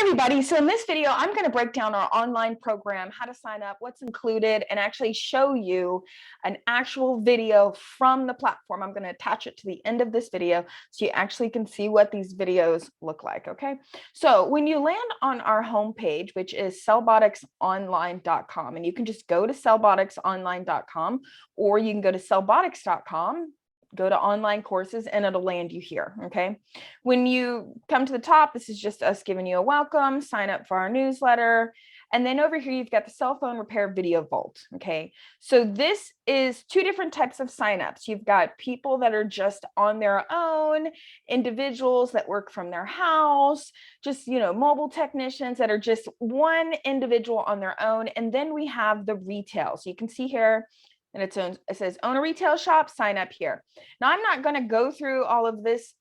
everybody. So in this video, I'm going to break down our online program, how to sign up, what's included, and actually show you an actual video from the platform. I'm going to attach it to the end of this video so you actually can see what these videos look like, okay? So when you land on our homepage, which is cellboticsonline.com, and you can just go to cellboticsonline.com, or you can go to cellbotics.com, go to online courses, and it'll land you here, okay? When you come to the top, this is just us giving you a welcome, sign up for our newsletter, and then over here, you've got the cell phone repair video vault, okay? So this is two different types of signups. You've got people that are just on their own, individuals that work from their house, just, mobile technicians that are just one individual on their own. And then we have the retail. So you can see here, and it says own a retail shop, sign up here. Now, I'm not going to go through all of this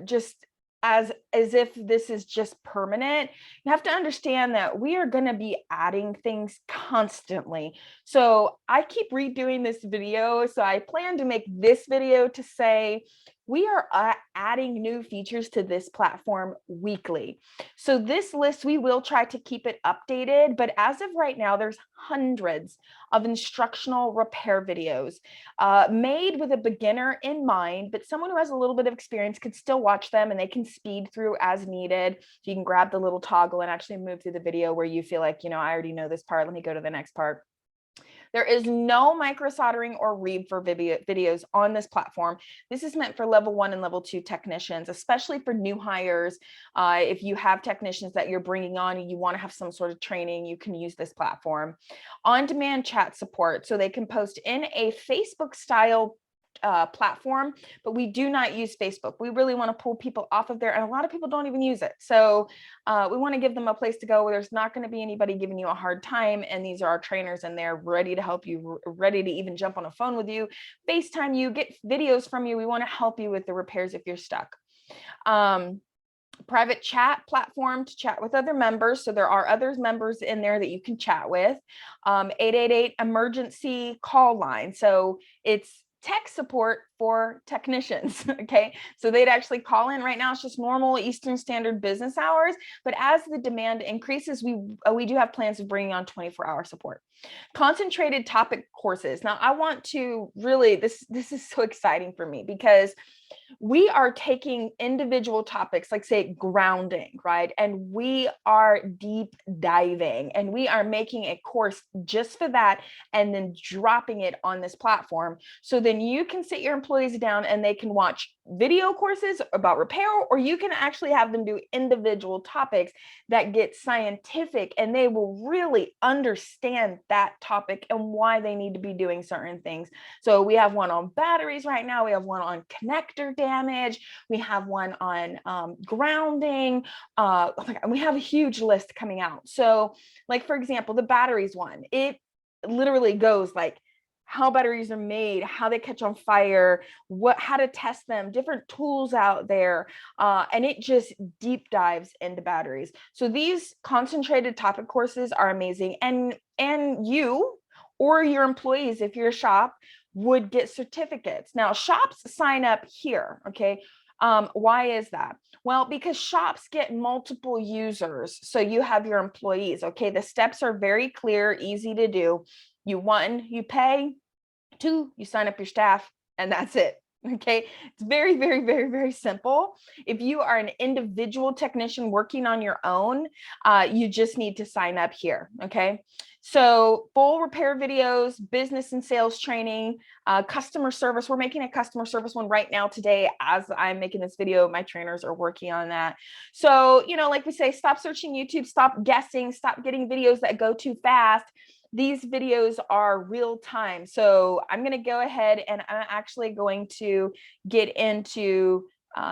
just as if this is just permanent. You have to understand that we are going to be adding things constantly. So I keep redoing this video. So I plan to make this video to say, we are adding new features to this platform weekly. So this list, we will try to keep it updated, but as of right now, there's hundreds of instructional repair videos made with a beginner in mind, but someone who has a little bit of experience could still watch them, and they can speed through as needed. So you can grab the little toggle and actually move through the video where you feel like, I already know this part, let me go to the next part. There is no micro soldering or read for videos on this platform. This is meant for level 1 and level 2 technicians, especially for new hires. If you have technicians that you're bringing on and you want to have some sort of training, you can use this platform. On-demand chat support, so they can post in a Facebook style platform, but we do not use Facebook. We really want to pull people off of there, and a lot of people don't even use it. So we want to give them a place to go where there's not going to be anybody giving you a hard time, and these are our trainers, and they're ready to help you, ready to even jump on a phone with you, FaceTime you, get videos from you. We want to help you with the repairs if you're stuck. Private chat platform to chat with other members. So there are other members in there that you can chat with. 888 emergency call line. So it's tech support for technicians, okay? So they'd actually call in. Right now, it's just normal Eastern Standard business hours, but as the demand increases, we do have plans of bringing on 24-hour support. Concentrated topic courses. Now, I want to really, this is so exciting for me because we are taking individual topics, like say grounding, right? And we are deep diving, and we are making a course just for that and then dropping it on this platform. So then you can sit your employees down and they can watch video courses about repair, or you can actually have them do individual topics that get scientific, and they will really understand that topic and why they need to be doing certain things. So we have one on batteries right now. We have one on connector damage. We have one on grounding. We have a huge list coming out. So like, for example, the batteries one, it literally goes like how batteries are made, how they catch on fire, how to test them, different tools out there, and it just deep dives into batteries. So these concentrated topic courses are amazing, and you or your employees, if you're a shop, would get certificates. Now, shops sign up here, okay? Why is that? Well, because shops get multiple users. So you have your employees, okay? The steps are very clear, easy to do. You pay. 2, you sign up your staff, and that's it. Okay, it's very, very, very, very simple. If you are an individual technician working on your own, you just need to sign up here. Okay, so full repair videos, business and sales training, customer service. We're making a customer service one right now today as I'm making this video. My trainers are working on that. So, like we say, stop searching YouTube, stop guessing, stop getting videos that go too fast. These videos are real time. So I'm going to go ahead and I'm actually going to get into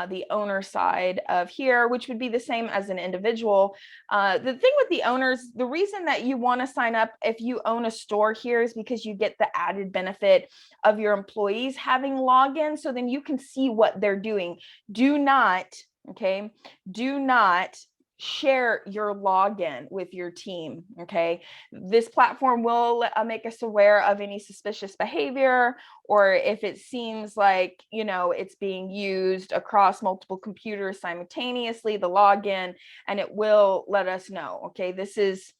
the owner side of here, which would be the same as an individual. The thing with the owners, the reason that you want to sign up if you own a store here is because you get the added benefit of your employees having login. So then you can see what they're doing. Do not share your login with your team. Okay. This platform will make us aware of any suspicious behavior, or if it seems like, it's being used across multiple computers simultaneously, the login, and it will let us know. Okay. This is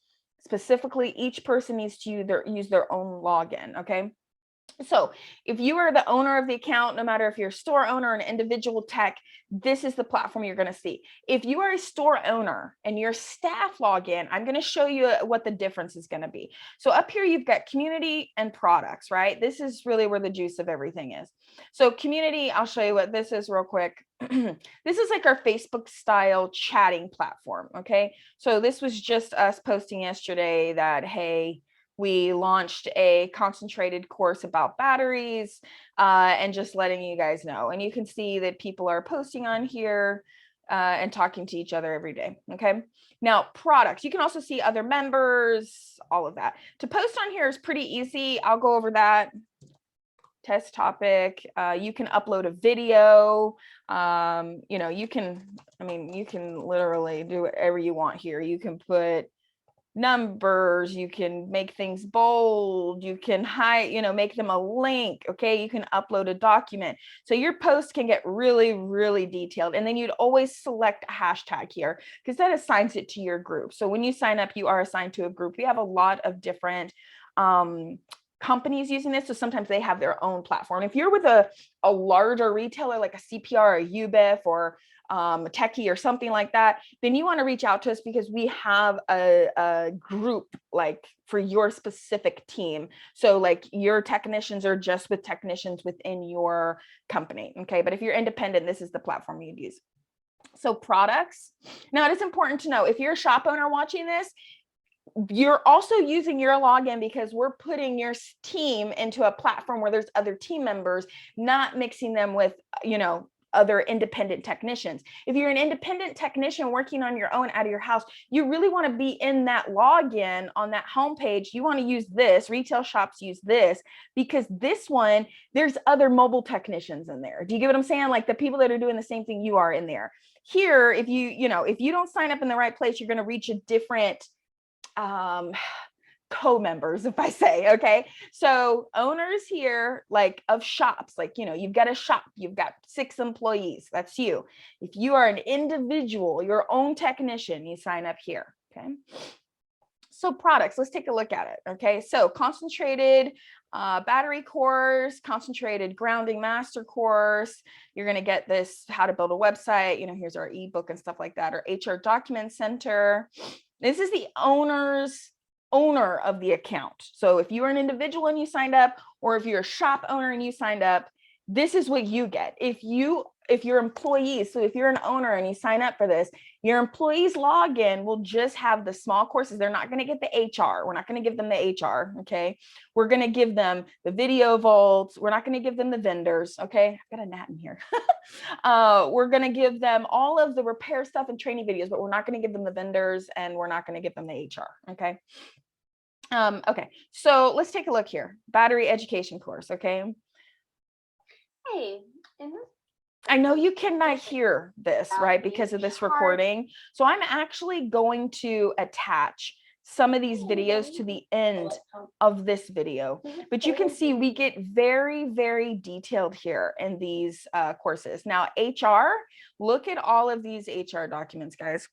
specifically, each person needs to use their own login. Okay. So if you are the owner of the account, no matter if you're a store owner or an individual tech, this is the platform you're going to see. If you are a store owner and your staff log in, I'm going to show you what the difference is going to be. So up here, you've got community and products, right? This is really where the juice of everything is. So community, I'll show you what this is real quick. This is like our Facebook style chatting platform. Okay. So this was just us posting yesterday that, hey, we launched a concentrated course about batteries, and just letting you guys know. And you can see that people are posting on here and talking to each other every day. Okay. Now, products, you can also see other members, all of that. To post on here is pretty easy. I'll go over that. Test topic. You can upload a video. You can literally do whatever you want here. You can put numbers, you can make things bold, you can hide, make them a link. Okay. You can upload a document. So your post can get really, really detailed. And then you'd always select a hashtag here because that assigns it to your group. So when you sign up, you are assigned to a group. We have a lot of different companies using this. So sometimes they have their own platform. If you're with a larger retailer, like a CPR or UBIF or techie or something like that, then you want to reach out to us because we have a group like for your specific team. So like your technicians are just with technicians within your company. Okay. But if you're independent, this is the platform you'd use. So products. Now it is important to know, if you're a shop owner watching this, you're also using your login because we're putting your team into a platform where there's other team members, not mixing them with, other independent technicians. If you're an independent technician working on your own out of your house, you really want to be in that login on that homepage. You want to use this. Retail shops use this because this one, there's other mobile technicians in there. Do you get what I'm saying? Like the people that are doing the same thing you are in there. Here, if you don't sign up in the right place, you're going to reach a different co-members, if I say. Okay. So owners here, like of shops, like, you've got a shop, you've got 6 employees, that's you. If you are an individual, your own technician, you sign up here. Okay. So products, let's take a look at it. Okay. So concentrated battery course, concentrated grounding master course. You're going to get this, how to build a website. Here's our ebook and stuff like that, or HR document center. This is the owner of the account. So if you're an individual and you signed up, or if you're a shop owner and you signed up, this is what you get. If your employees, so if you're an owner and you sign up for this, your employees login will just have the small courses. They're not going to get the HR. We're not going to give them the HR. Okay. We're going to give them the video vaults. We're not going to give them the vendors. Okay. I've got a gnat in here. We're going to give them all of the repair stuff and training videos, but we're not going to give them the vendors, and we're not going to give them the HR. Okay. Okay. So let's take a look here. Battery education course. Okay. Hey, I know you cannot hear this, right, because of this recording. So I'm actually going to attach some of these videos to the end of this video, but you can see we get very, very detailed here in these courses. Now, HR, look at all of these HR documents, guys.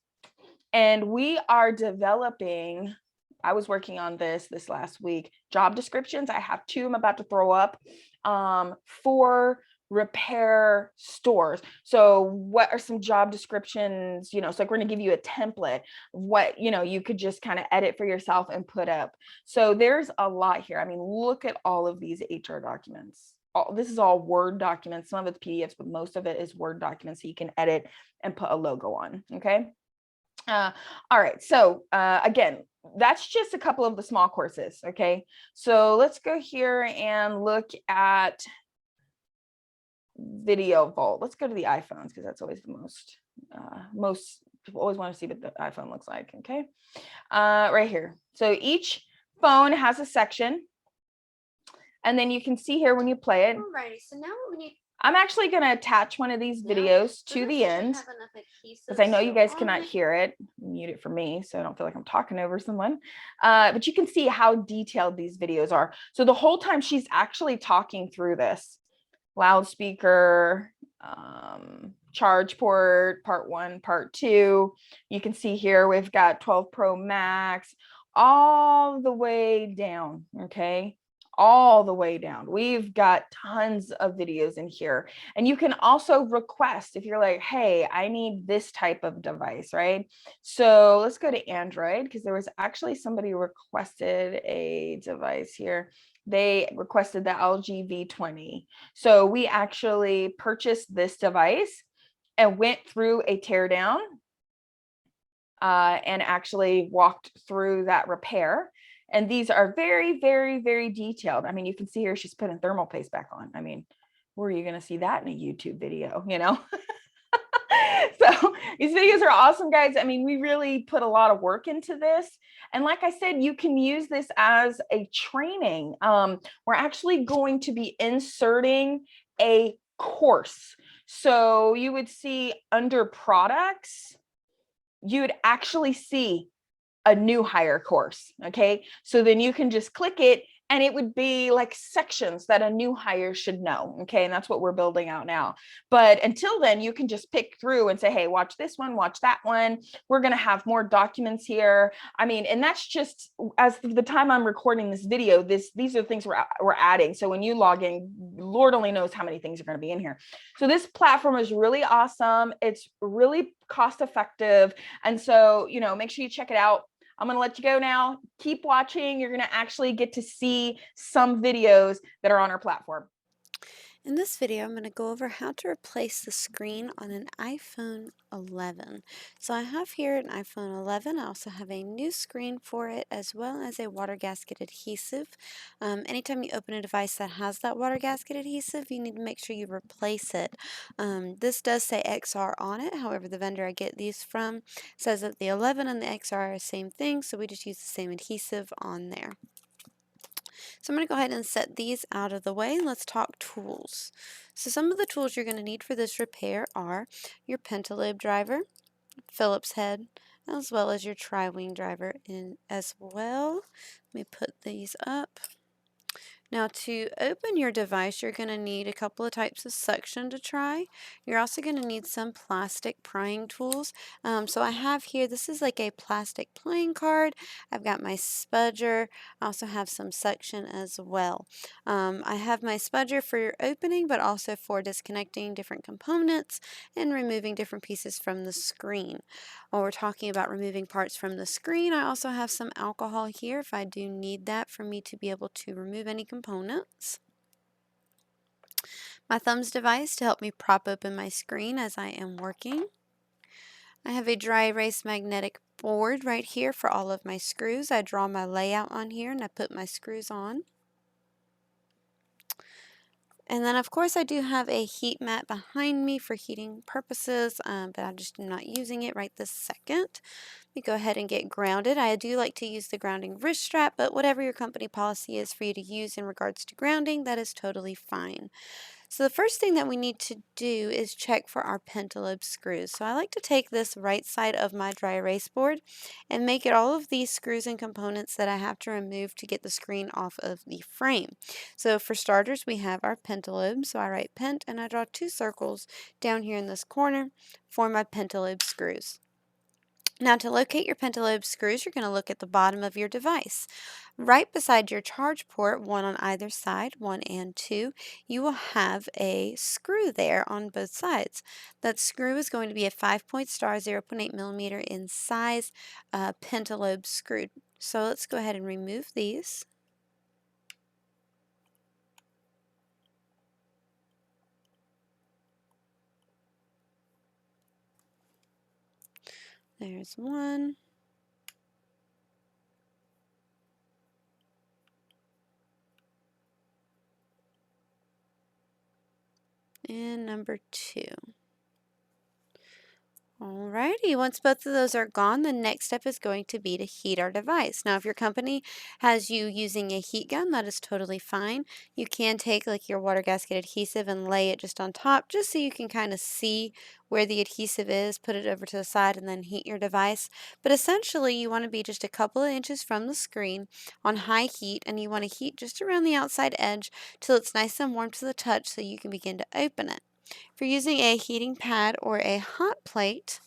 And we are developing, I was working on this last week, job descriptions. I have 2 I'm about to throw up for repair stores. So what are some job descriptions, so like we're going to give you a template, what, you could just kind of edit for yourself and put up. So there's a lot here. I mean, look at all of these HR documents. This is all Word documents. Some of it's PDFs, but most of it is Word documents. So you can edit and put a logo on. Okay. All right. So again, that's just a couple of the small courses. Okay. So let's go here and look at video vault. Let's go to the iPhones because that's always the most people always want to see what the iPhone looks like. Okay. Right here. So each phone has a section, and then you can see here when you play it. Alrighty. So now I'm actually going to attach one of these videos to the end because I know you guys cannot hear it. Mute it for me so I don't feel like I'm talking over someone. But you can see how detailed these videos are. So the whole time she's actually talking through this. Loudspeaker, charge port, part 1, part 2. You can see here we've got 12 Pro Max all the way down, okay? All the way down. We've got tons of videos in here. And you can also request if you're like, hey, I need this type of device, right? So let's go to Android because there was actually somebody who requested a device here. They requested the LG V20. So we actually purchased this device and went through a teardown and actually walked through that repair. And these are very, very, very detailed. I mean, you can see here she's putting thermal paste back on. I mean, where are you going to see that in a YouTube video, you know? So these videos are awesome, guys. I mean, we really put a lot of work into this. And like I said, you can use this as a training. We're actually going to be inserting a course. So you would see under products, you would actually see a new hire course. Okay. So then you can just click it and it would be like sections that a new hire should know. Okay. And that's what we're building out now. But until then, you can just pick through and say, hey, watch this one, watch that one. We're going to have more documents here. I mean, and that's just as the time I'm recording this video, these are the things we're adding. So when you log in, Lord only knows how many things are going to be in here. So this platform is really awesome. It's really cost effective. And so, make sure you check it out. I'm going to let you go now. Keep watching. You're going to actually get to see some videos that are on our platform. In this video, I'm going to go over how to replace the screen on an iPhone 11. So I have here an iPhone 11. I also have a new screen for it as well as a water gasket adhesive. Anytime you open a device that has that water gasket adhesive, you need to make sure you replace it. This does say XR on it. However, the vendor I get these from says that the 11 and the XR are the same thing, so we just use the same adhesive on there. So I'm going to go ahead and set these out of the way. Let's talk tools. So some of the tools you're going to need for this repair are your Pentalib driver, Phillips head, as well as your tri-wing driver in as well. Let me put these up. Now to open your device, you're going to need a couple of types of suction to try. You're also going to need some plastic prying tools. So I have here, this is like a plastic playing card. I've got my spudger. I also have some suction as well. I have my spudger for your opening, but also for disconnecting different components and removing different pieces from the screen. While we're talking about removing parts from the screen, I also have some alcohol here if I do need that for me to be able to remove any components. My thumbs device to help me prop open my screen as I am working. I have a dry erase magnetic board right here for all of my screws. I draw my layout on here and I put my screws on. And then of course I do have a heat mat behind me for heating purposes, but I'm just not using it right this second. Let me go ahead and get grounded. I do like to use the grounding wrist strap, but whatever your company policy is for you to use in regards to grounding, that is totally fine. So the first thing that we need to do is check for our pentalobe screws. So I like to take this right side of my dry erase board and make it all of these screws and components that I have to remove to get the screen off of the frame. So for starters, we have our pentalobe. So I write pent and I draw 2 circles down here in this corner for my pentalobe screws. Now to locate your pentalobe screws, you're going to look at the bottom of your device. Right beside your charge port, one on either side, 1 and 2, you will have a screw there on both sides. That screw is going to be a 5-point star, 0.8 millimeter in size pentalobe screw. So let's go ahead and remove these. There's one. And number 2. Alrighty, once both of those are gone, the next step is going to be to heat our device. Now, if your company has you using a heat gun, that is totally fine. You can take like your water gasket adhesive and lay it just on top, just so you can kind of see where the adhesive is, put it over to the side, and then heat your device. But essentially, you want to be just a couple of inches from the screen on high heat, and you want to heat just around the outside edge till it's nice and warm to the touch so you can begin to open it. If you're using a heating pad or a hot plate,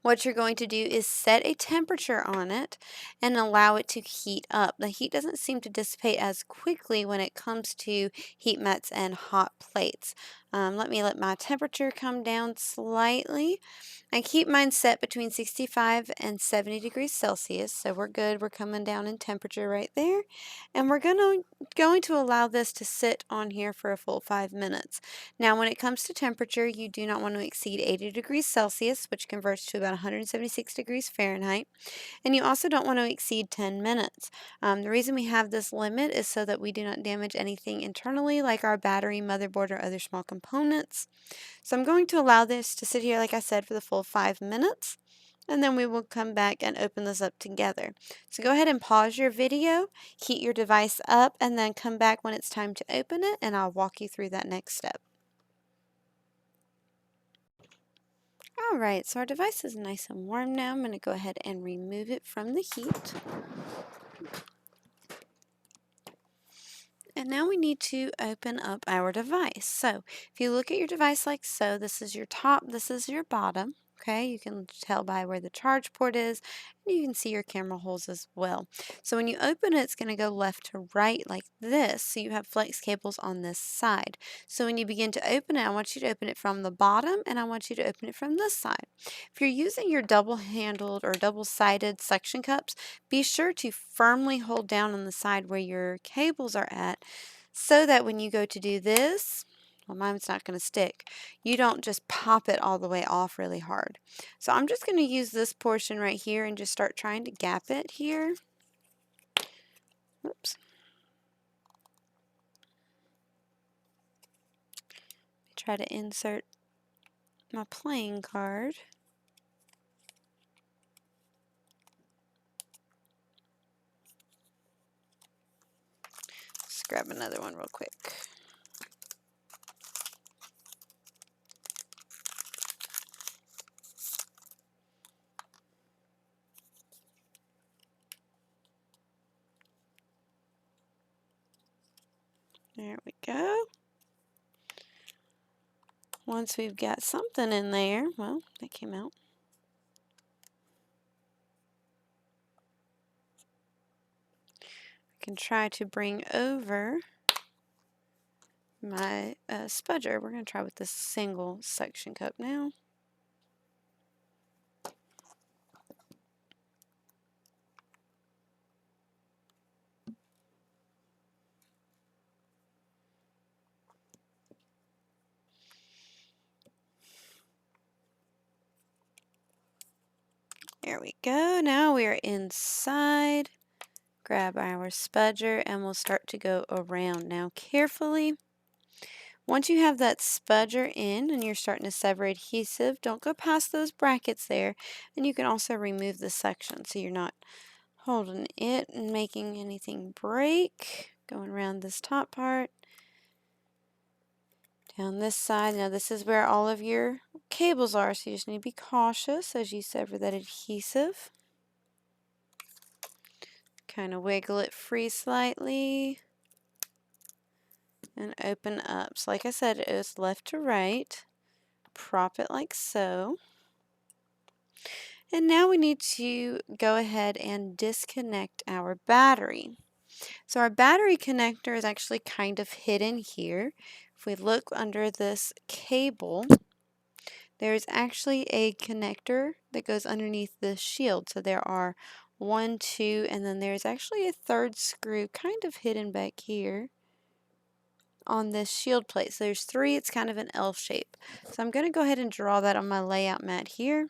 what you're going to do is set a temperature on it and allow it to heat up. The heat doesn't seem to dissipate as quickly when it comes to heat mats and hot plates. Let me let my temperature come down slightly. I keep mine set between 65 and 70 degrees Celsius, so we're good. We're coming down in temperature right there. And we're going to allow this to sit on here for a full 5 minutes. Now, when it comes to temperature, you do not want to exceed 80 degrees Celsius, which converts to about 176 degrees Fahrenheit. And you also don't want to exceed 10 minutes. The reason we have this limit is so that we do not damage anything internally, like our battery, motherboard, or other small components. So I'm going to allow this to sit here, like I said, for the full 5 minutes, and then we will come back and open this up together. So go ahead and pause your video, heat your device up, and then come back when it's time to open it, and I'll walk you through that next step. Alright, so our device is nice and warm now. I'm going to go ahead and remove it from the heat. And now we need to open up our device. So if you look at your device like so, this is your top, this is your bottom. Okay, you can tell by where the charge port is, and you can see your camera holes as well. So when you open it, it's going to go left to right like this, so you have flex cables on this side. So when you begin to open it, I want you to open it from the bottom, and I want you to open it from this side. If you're using your double-handled or double-sided suction cups, be sure to firmly hold down on the side where your cables are at, so that when you go to do this, well, mine's not going to stick. You don't just pop it all the way off really hard. So I'm just going to use this portion right here and just start trying to gap it here. Oops. Try to insert my playing card. Let's grab another one real quick. There we go. Once we've got something in there, well, that came out. I can try to bring over my spudger. We're going to try with this single suction cup now. There we go. Now we are inside. Grab our spudger and we'll start to go around. Now carefully, once you have that spudger in and you're starting to sever adhesive, don't go past those brackets there. And you can also remove the section so you're not holding it and making anything break. Going around this top part. Down this side. Now this is where all of your cables are, so you just need to be cautious as you sever that adhesive. Kind of wiggle it free slightly and open up. So like I said, it is left to right. Prop it like so. And now we need to go ahead and disconnect our battery. So our battery connector is actually kind of hidden here. If we look under this cable, there's actually a connector that goes underneath the shield. So there are 1, 2, and then there's actually a third screw kind of hidden back here on this shield plate. So there's 3, it's kind of an L shape. So I'm going to go ahead and draw that on my layout mat here.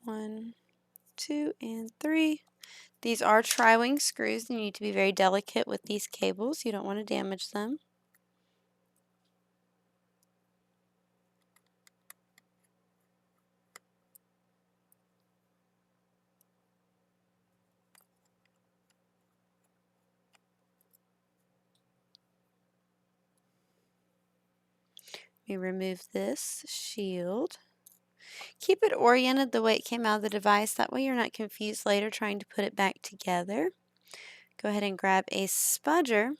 One, 2, and 3. These are tri-wing screws. You need to be very delicate with these cables. You don't want to damage them. We remove this shield. Keep it oriented the way it came out of the device. That way you're not confused later trying to put it back together. Go ahead and grab a spudger.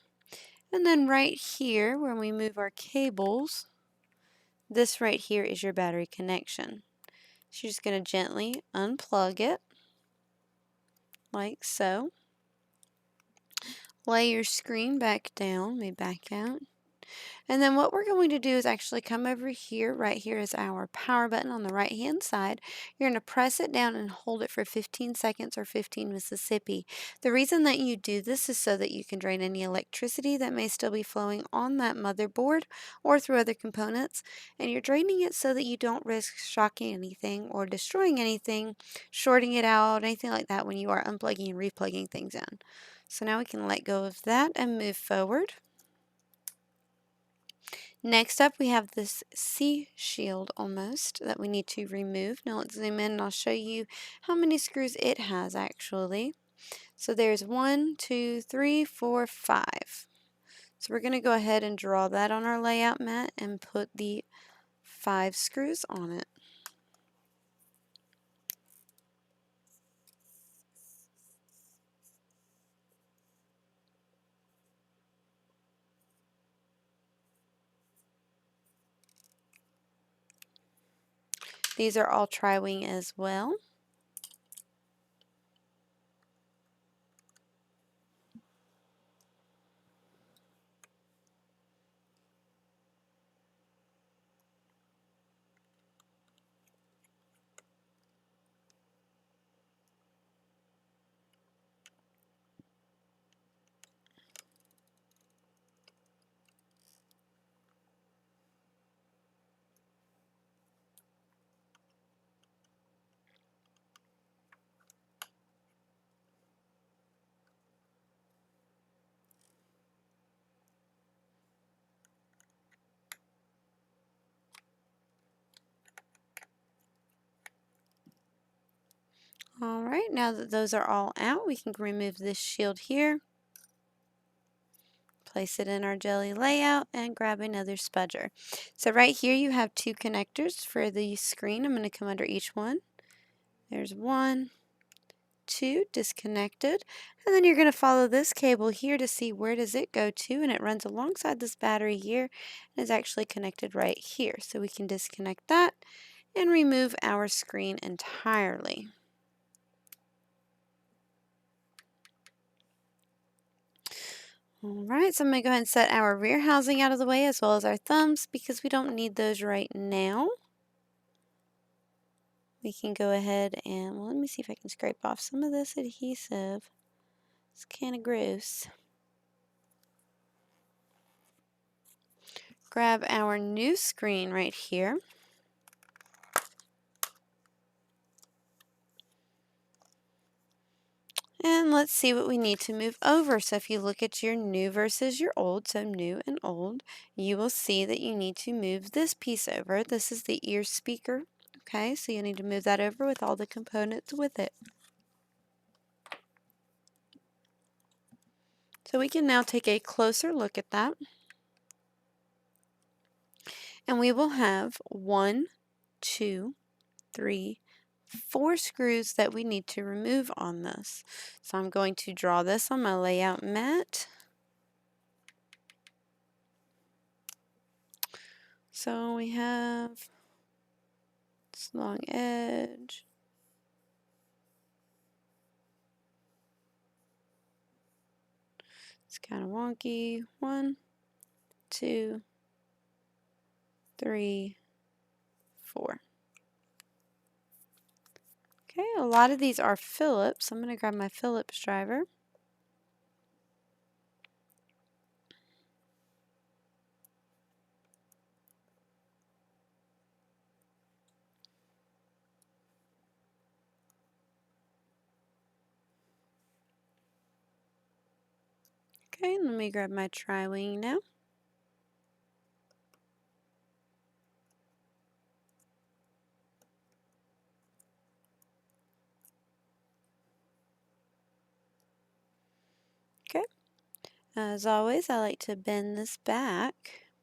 And then right here, when we move our cables, this right here is your battery connection. So you're just going to gently unplug it, like so. Lay your screen back down. Let me back out. And then what we're going to do is actually come over here. Right here is our power button on the right hand side. You're going to press it down and hold it for 15 seconds or 15 Mississippi. The reason that you do this is so that you can drain any electricity that may still be flowing on that motherboard or through other components. And you're draining it so that you don't risk shocking anything or destroying anything, shorting it out, anything like that when you are unplugging and replugging things in. So now we can let go of that and move forward. Next up, we have this C shield almost that we need to remove. Now let's zoom in and I'll show you how many screws it has actually. So there's 1, 2, 3, 4, 5. So we're going to go ahead and draw that on our layout mat and put the 5 screws on it. These are all tri-wing as well. Alright, now that those are all out, we can remove this shield here. Place it in our jelly layout and grab another spudger. So right here you have 2 connectors for the screen. I'm going to come under each one. There's 1, 2, disconnected. And then you're going to follow this cable here to see where does it go to, and it runs alongside this battery here and is actually connected right here. So we can disconnect that and remove our screen entirely. Alright, so I'm going to go ahead and set our rear housing out of the way as well as our thumbs because we don't need those right now. We can go ahead and, well, let me see if I can scrape off some of this adhesive. It's kind of gross. Grab our new screen right here. And let's see what we need to move over. So if you look at your new versus your old, so new and old, you will see that you need to move this piece over. This is the ear speaker. Okay, so you need to move that over with all the components with it. So we can now take a closer look at that. And we will have 1, 2, 3, 4 screws that we need to remove on this. So I'm going to draw this on my layout mat. So we have this long edge. It's kind of wonky. 1, 2, 3, 4. Okay, a lot of these are Phillips. I'm going to grab my Phillips driver. Okay, let me grab my tri-wing now. Okay, as always, I like to bend this back,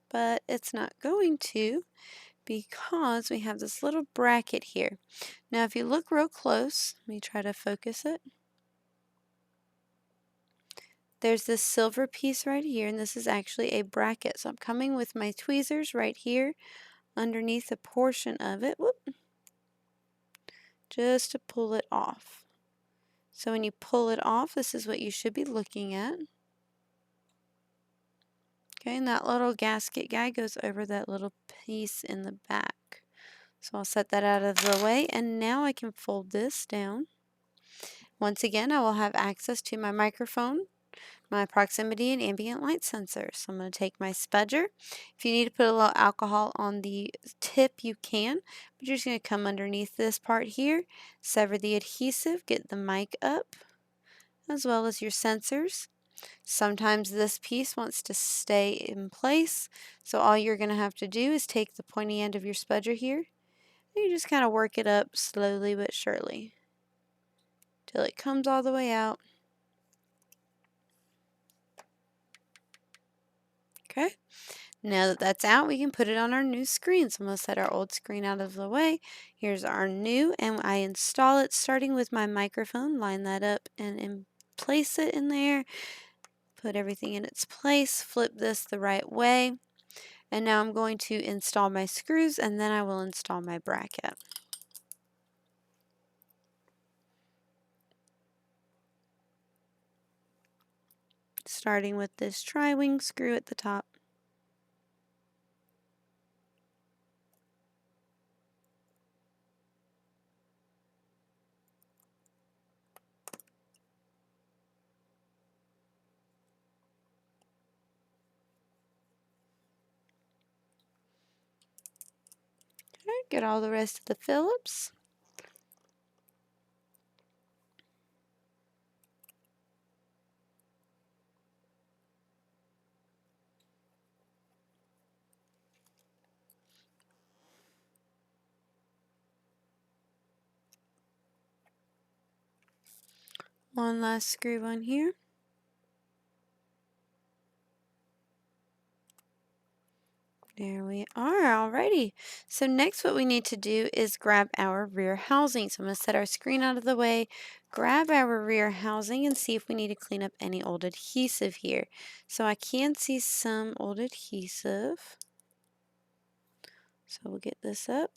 but it's not going to because we have this little bracket here. Now, if you look real close, let me try to focus it. There's this silver piece right here, and this is actually a bracket. So I'm coming with my tweezers right here underneath a portion of it, whoop, just to pull it off. So when you pull it off, this is what you should be looking at. Okay, and that little gasket guy goes over that little piece in the back. So I'll set that out of the way, and now I can fold this down. Once again, I will have access to my microphone, my proximity and ambient light sensor. So I'm going to take my spudger. If you need to put a little alcohol on the tip, you can. But you're just going to come underneath this part here, sever the adhesive, get the mic up, as well as your sensors. Sometimes this piece wants to stay in place, so all you're going to have to do is take the pointy end of your spudger here, and you just kind of work it up slowly but surely till it comes all the way out. Okay, now that that's out, we can put it on our new screen. So I'm going to set our old screen out of the way. Here's our new, and I install it starting with my microphone. Line that up and place it in there. Put everything in its place. Flip this the right way. And now I'm going to install my screws, and then I will install my bracket. Starting with this tri-wing screw at the top. Okay, get all the rest of the Phillips. One last screw on here. There we are, alrighty. So next what we need to do is grab our rear housing. So I'm going to set our screen out of the way, grab our rear housing, and see if we need to clean up any old adhesive here. So I can see some old adhesive. So we'll get this up.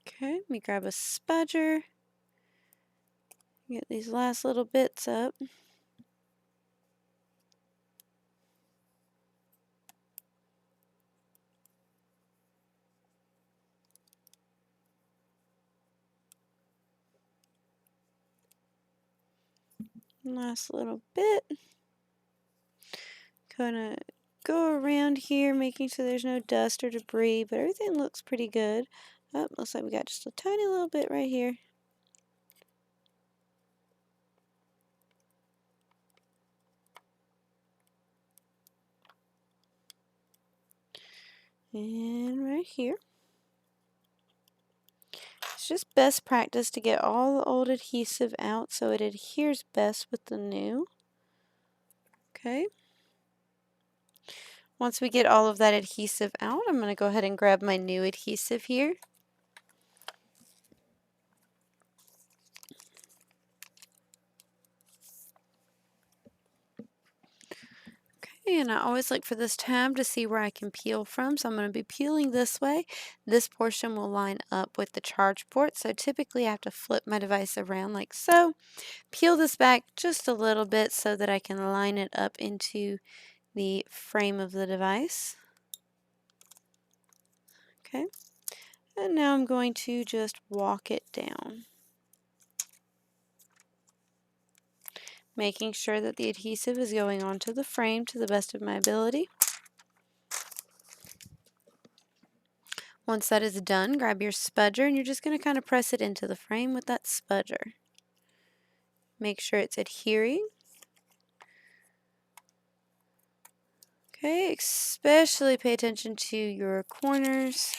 Okay, let me grab a spudger. Get these last little bits up. Last little bit. Gonna go around here making sure there's no dust or debris, but everything looks pretty good. Oh, looks like we got just a tiny little bit right here. And right here. It's just best practice to get all the old adhesive out so it adheres best with the new. Okay. Once we get all of that adhesive out, I'm going to go ahead and grab my new adhesive here. Okay, and I always look for this tab to see where I can peel from. So I'm going to be peeling this way. This portion will line up with the charge port. So typically I have to flip my device around like so. Peel this back just a little bit so that I can line it up into the frame of the device. Okay, and now I'm going to just walk it down. making sure that the adhesive is going onto the frame to the best of my ability. Once that is done, grab your spudger and you're just going to kind of press it into the frame with that spudger. Make sure it's adhering. Okay, especially pay attention to your corners.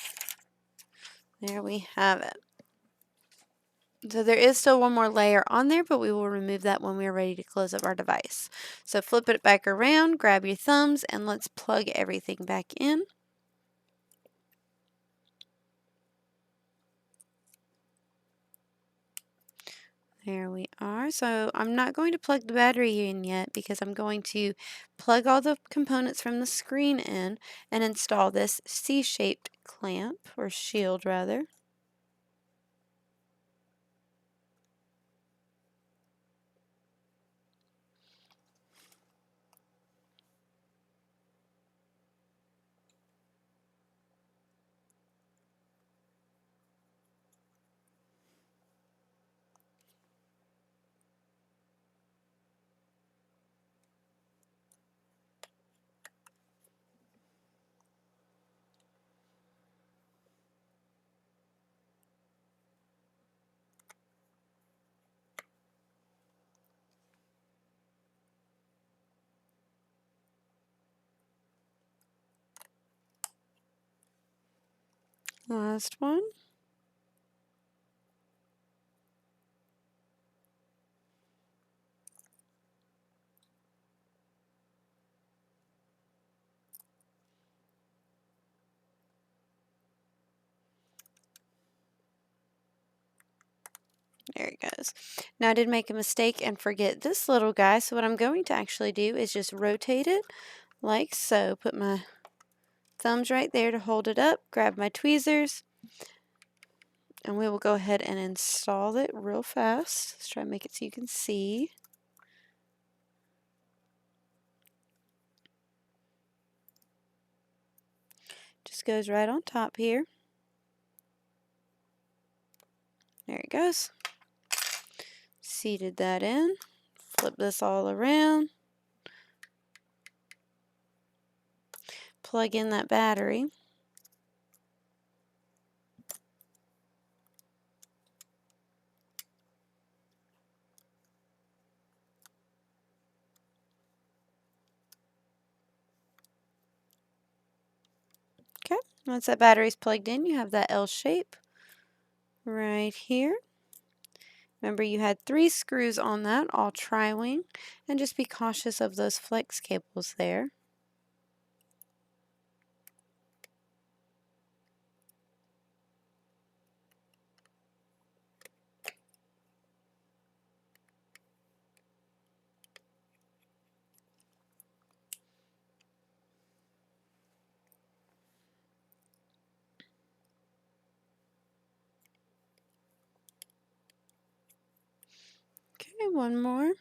There we have it. So there is still one more layer on there, but we will remove that when we are ready to close up our device. So flip it back around, grab your thumbs, and let's plug everything back in. There we are. So I'm not going to plug the battery in yet because I'm going to plug all the components from the screen in and install this C-shaped clamp, or shield rather. Last one. There it goes. Now I did make a mistake and forget this little guy, so what I'm going to actually do is just rotate it like so. Put my thumbs right there to hold it up, grab my tweezers, and we will go ahead and install it real fast. Let's try to make it so you can see. Just goes right on top here. There it goes. Seated that in. Flip this all around. Plug in that battery. Okay, once that battery is plugged in, you have that L shape right here. Remember, you had 3 screws on that, all tri-wing, and just be cautious of those flex cables there. Okay, one more.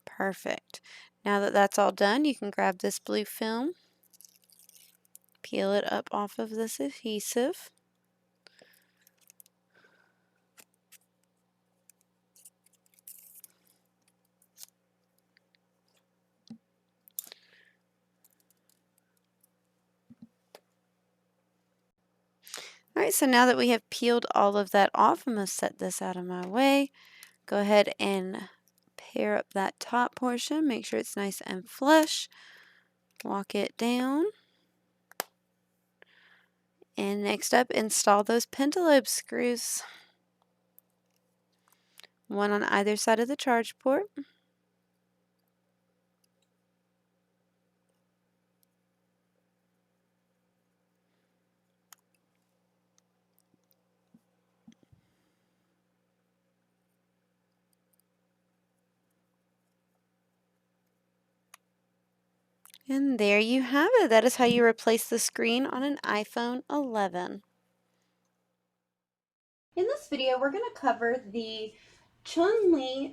Perfect. Now that that's all done, you can grab this blue film, peel it up off of this adhesive. Alright, so now that we have peeled all of that off, I'm going to set this out of my way. Go ahead and pair up that top portion. Make sure it's nice and flush. Walk it down. And next up, install those pentalobe screws. One on either side of the charge port. And there you have it. That is how you replace the screen on an iPhone 11. In this video, we're going to cover the Chun-Li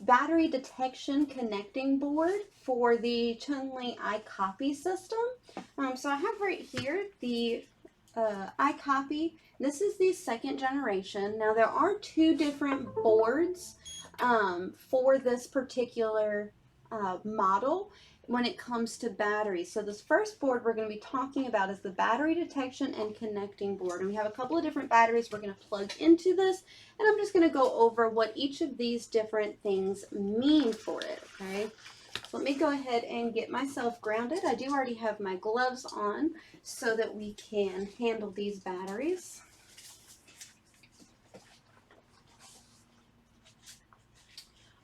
battery detection connecting board for the Chun-Li iCopy system. So I have right here the iCopy. This is the second generation. Now there are two different boards for this particular model when it comes to batteries. So this first board we're going to be talking about is the battery detection and connecting board. And we have a couple of different batteries we're going to plug into this, and I'm just going to go over what each of these different things mean for it, okay? So let me go ahead and get myself grounded. I do already have my gloves on so that we can handle these batteries.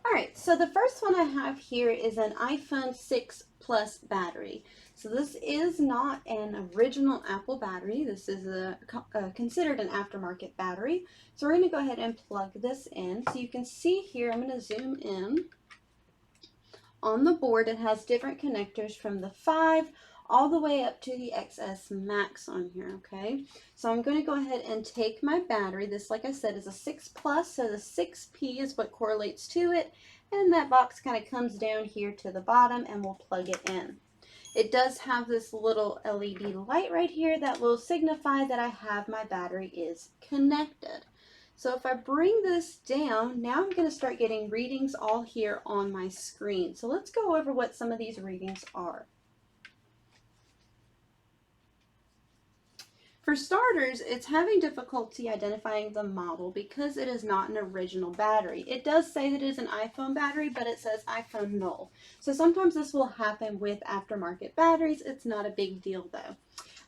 All right, so the first one I have here is an iPhone 6 Plus battery. So this is not an original Apple battery. This is considered an aftermarket battery. So we're going to go ahead and plug this in. So you can see here, I'm going to zoom in. On the board, it has different connectors from the 5 all the way up to the XS Max on here, okay? So I'm going to go ahead and take my battery. This, like I said, is a 6 Plus, so the 6P is what correlates to it, and that box kind of comes down here to the bottom, and we'll plug it in. It does have this little LED light right here that will signify that I have my battery is connected. So if I bring this down, now I'm going to start getting readings all here on my screen. So let's go over what some of these readings are. For starters, it's having difficulty identifying the model because it is not an original battery. It does say that it is an iPhone battery, but it says iPhone null. So sometimes this will happen with aftermarket batteries. It's not a big deal though.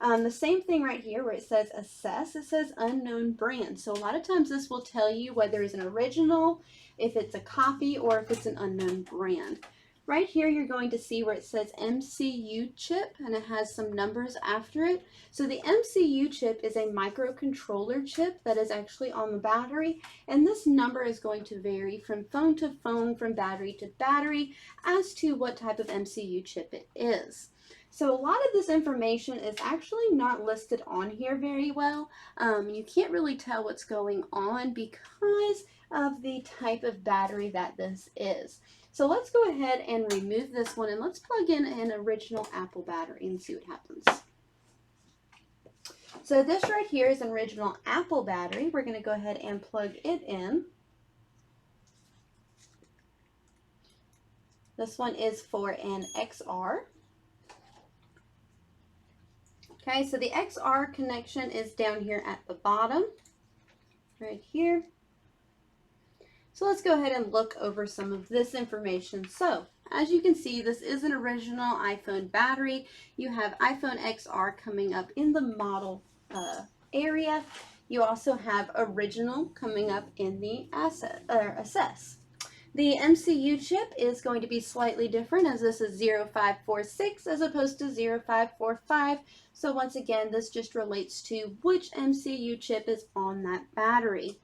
The same thing right here where it says assess, it says unknown brand. So a lot of times this will tell you whether it's an original, if it's a copy, or if it's an unknown brand. Right here you're going to see where it says MCU chip, and it has some numbers after it. So the MCU chip is a microcontroller chip that is actually on the battery, and this number is going to vary from phone to phone, from battery to battery, as to what type of MCU chip it is. So a lot of this information is actually not listed on here very well. You can't really tell what's going on because of the type of battery that this is. So let's go ahead and remove this one, and let's plug in an original Apple battery and see what happens. So this right here is an original Apple battery. We're going to go ahead and plug it in. This one is for an XR. Okay, so the XR connection is down here at the bottom, right here. So let's go ahead and look over some of this information. So as you can see, this is an original iPhone battery. You have iPhone XR coming up in the model area. You also have original coming up in the assess. The MCU chip is going to be slightly different, as this is 0546 as opposed to 0545. So once again, this just relates to which MCU chip is on that battery.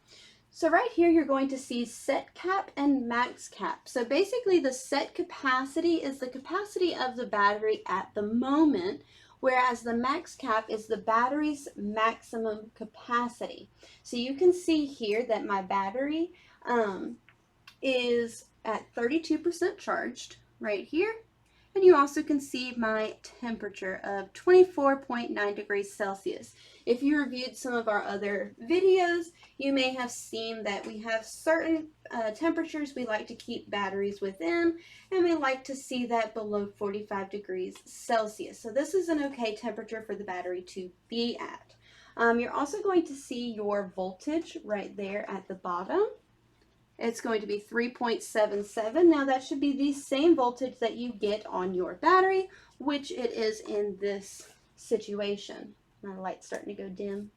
So right here, you're going to see set cap and max cap. So basically the set capacity is the capacity of the battery at the moment, whereas the max cap is the battery's maximum capacity. So you can see here that my battery is at 32% charged right here. And you also can see my temperature of 24.9 degrees Celsius. If you reviewed some of our other videos, you may have seen that we have certain temperatures we like to keep batteries within, and we like to see that below 45 degrees Celsius. So this is an okay temperature for the battery to be at. You're also going to see your voltage right there at the bottom. It's going to be 3.77. Now that should be the same voltage that you get on your battery, which it is in this situation. My light's starting to go dim.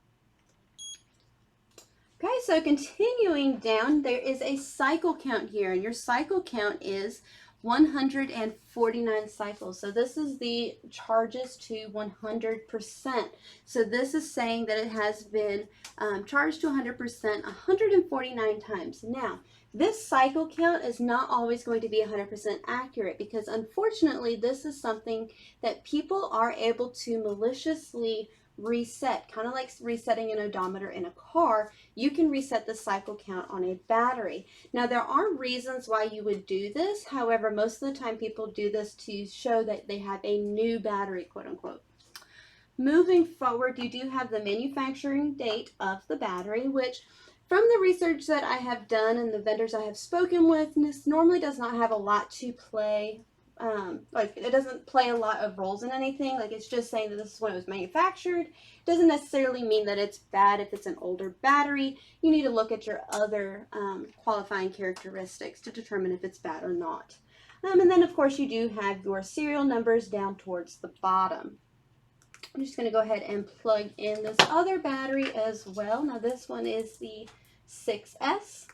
Okay, so continuing down, there is a cycle count here, and your cycle count is 149 cycles. So this is the charges to 100%. So this is saying that it has been charged to 100% 149 times. Now, this cycle count is not always going to be 100% accurate, because unfortunately this is something that people are able to maliciously reset, kind of like resetting an odometer in a car. You can reset the cycle count on a battery. Now there are reasons why you would do this. However, most of the time people do this to show that they have a new battery, quote unquote. Moving forward, you do have the manufacturing date of the battery, which from the research that I have done and the vendors I have spoken with, this normally does not have a lot to play. Like it doesn't play a lot of roles in anything. Like it's just saying that this is when it was manufactured. It doesn't necessarily mean that it's bad if it's an older battery. You need to look at your other qualifying characteristics to determine if it's bad or not. And then of course you do have your serial numbers down towards the bottom. I'm just going to go ahead and plug in this other battery as well. Now this one is the 6S.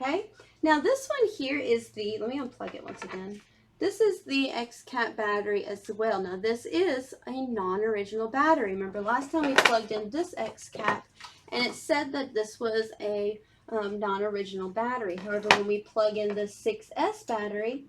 Okay, now this one here is the, let me unplug it once again. This is the X-Cap battery as well. Now this is a non-original battery. Remember last time we plugged in this X-Cap and it said that this was a non-original battery. However, when we plug in the 6S battery,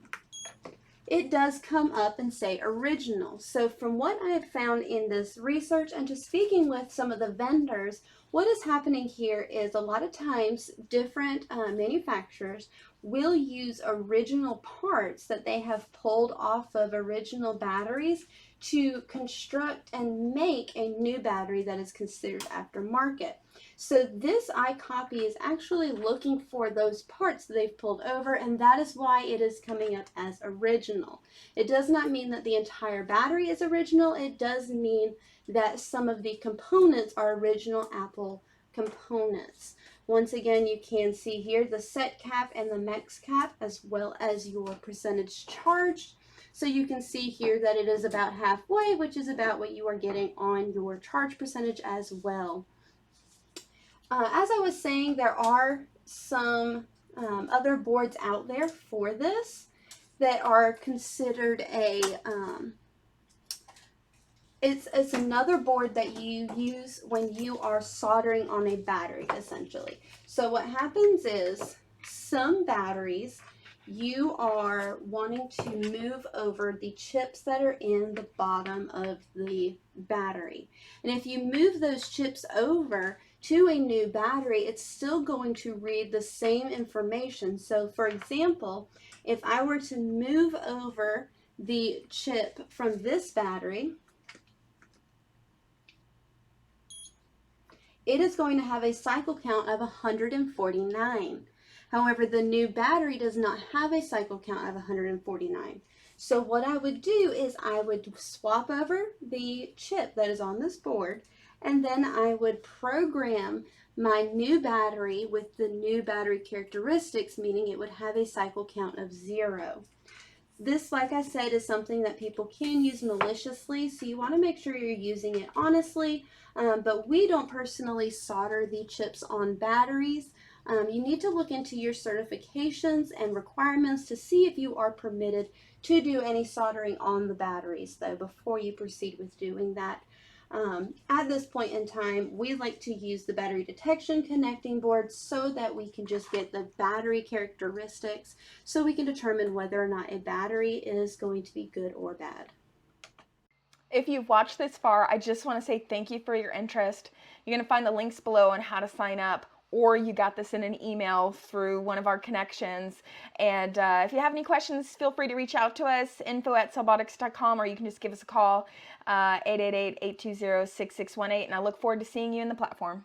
it does come up and say original. So from what I have found in this research and just speaking with some of the vendors, what is happening here is a lot of times different manufacturers will use original parts that they have pulled off of original batteries to construct and make a new battery that is considered aftermarket. So this iCopy is actually looking for those parts that they've pulled over, and that is why it is coming up as original. It does not mean that the entire battery is original. It does mean that some of the components are original Apple components. Once again, you can see here the set cap and the max cap as well as your percentage charged. So you can see here that it is about halfway, which is about what you are getting on your charge percentage as well. As I was saying, there are some other boards out there for this that are considered a, it's another board that you use when you are soldering on a battery, essentially. So what happens is some batteries, you are wanting to move over the chips that are in the bottom of the battery. And if you move those chips over to a new battery, it's still going to read the same information. So for example, if I were to move over the chip from this battery, it is going to have a cycle count of 149. However, the new battery does not have a cycle count of 149. So what I would do is I would swap over the chip that is on this board, and then I would program my new battery with the new battery characteristics, meaning it would have a cycle count of 0. This, like I said, is something that people can use maliciously, so you want to make sure you're using it honestly, but we don't personally solder the chips on batteries. You need to look into your certifications and requirements to see if you are permitted to do any soldering on the batteries, though, before you proceed with doing that. At this point in time, we like to use the battery detection connecting board so that we can just get the battery characteristics so we can determine whether or not a battery is going to be good or bad. If you've watched this far, I just want to say thank you for your interest. You're going to find the links below on how to sign up, or you got this in an email through one of our connections. And if you have any questions, feel free to reach out to us, info@cellbotics.com, or you can just give us a call, 888-820-6618, and I look forward to seeing you in the platform.